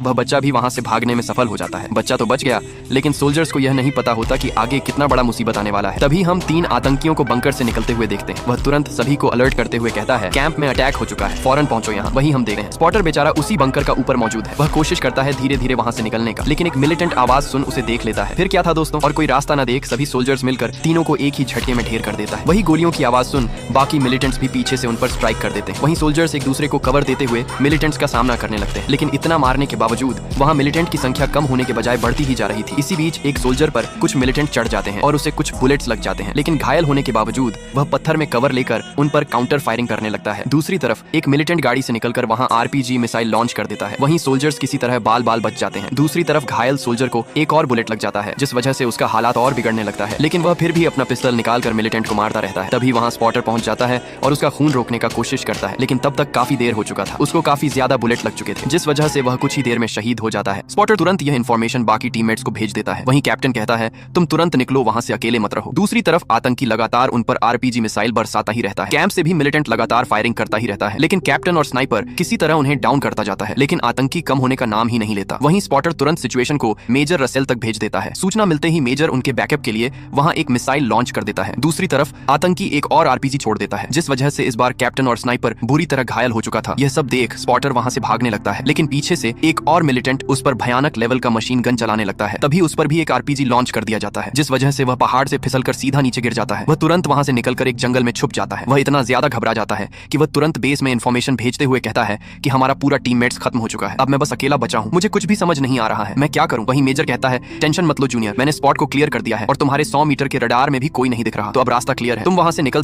वह बच्चा भी वहाँ से भागने में सफल हो जाता है। बच्चा तो बच गया, लेकिन सोल्जर्स को यह नहीं पता होता कि आगे कितना बड़ा मुसीबत आने वाला है। तभी हम 3 आतंकियों को बंकर से निकलते हुए देखते हैं। वह तुरंत सभी को अलर्ट करते हुए कहता है, कैंप में अटैक हो चुका है, फौरन पहुंचो यहाँ। वही हम देखते हैं स्पॉटर बेचारा उसी बंकर का ऊपर मौजूद है। वह कोशिश करता है धीरे धीरे वहाँ से निकलने का, लेकिन एक मिलिटेंट आवाज सुन उसे देख लेता है। फिर क्या था दोस्तों, और कोई रास्ता न देख सभी सोल्जर्स मिलकर तीनों को एक ही झटके में ढेर कर देता है। वही गोलियों की आवाज सुन बाकी मिलिटेंट्स भी पीछे से उन पर स्ट्राइक कर देते हैं। वहीं सोल्जर्स एक दूसरे को कवर देते हुए मिलिटेंट्स का सामना करने लगते हैं, लेकिन इतना मारने के बावजूद वहाँ मिलिटेंट की संख्या कम होने के बजाय बढ़ती ही जा रही थी। इसी बीच एक सोल्जर पर कुछ मिलिटेंट चढ़ जाते हैं और उसे कुछ बुलेट्स लग जाते हैं, लेकिन घायल होने के बावजूद वह पत्थर में कवर लेकर उन पर काउंटर फायरिंग करने लगता है। दूसरी तरफ एक मिलिटेंट गाड़ी से निकलकर वहाँ आरपीजी मिसाइल लॉन्च कर देता है। वहीं सोल्जर्स किसी तरह बाल बाल बच जाते हैं। दूसरी तरफ घायल सोल्जर को एक और बुलेट लग जाता है, जिस वजह से उसका हालात और बिगड़ने लगता है, लेकिन वह फिर भी अपना पिस्टल निकालकर मिलिटेंट को मारता रहता है। तभी वहाँ स्पॉटर पहुंच जाता है और उसका खून रोकने का कोशिश करता है, लेकिन तब तक काफी देर हो चुका था। उसको काफी ज्यादा बुलेट लग चुके थे, जिस वजह से वह कुछ ही देर में शहीद हो जाता है। स्पॉटर तुरंत यह इन्फॉर्मेशन बाकी टीममेट्स को भेज देता है। वहीं कैप्टन कहता है, तुम तुरंत निकलो वहाँ से, अकेले मत रहो। दूसरी तरफ आतंकी लगातार उन पर आरपीजी मिसाइल बरसाता ही रहता है। कैंप से भी मिलिटेंट लगातार फायरिंग करता ही रहता है, लेकिन कैप्टन और स्नाइपर किसी तरह उन्हें डाउन करता जाता है, लेकिन आतंकी कम होने का नाम ही नहीं लेता। वहीं स्पॉटर तुरंत सिचुएशन को मेजर रसेल तक भेज देता है। सूचना मिलते ही मेजर उनके बैकअप के लिए वहाँ एक मिसाइल लॉन्च कर देता है। दूसरी तरफ आतंकी एक और आरपीजी छोड़ देता है, जिस वजह से इस बार कैप्टन और स्नाइपर बुरी तरह घायल हो चुका था। यह सब देख स्पॉटर वहाँ से भागने लगता है, लेकिन पीछे से एक और मिलिटेंट उस पर भयानक लेवल का मशीन गन चलाने लगता है। तभी उस पर भी एक आरपीजी लॉन्च कर दिया जाता है, जिस वजह से वह पहाड़ से फिसलकर सीधा नीचे गिर जाता है। वह तुरंत वहाँ से निकलकर एक जंगल में छुप जाता है। वह इतना ज्यादा घबरा जाता है कि वह तुरंत बेस में इन्फॉर्मेशन भेजते हुए कहता है कि हमारा पूरा टीममेट्स खत्म हो चुका है, अब मैं बस अकेला बचा हूँ, मुझे कुछ भी समझ नहीं आ रहा है, मैं क्या करूँ। वहीं मेजर कहता है, टेंशन मत लो जूनियर, मैंने स्पॉट को क्लियर कर दिया है और तुम्हारे 100 मीटर के रडार में भी कोई नहीं दिख रहा, तो अब रास्ता क्लियर है, तुम वहाँ से निकल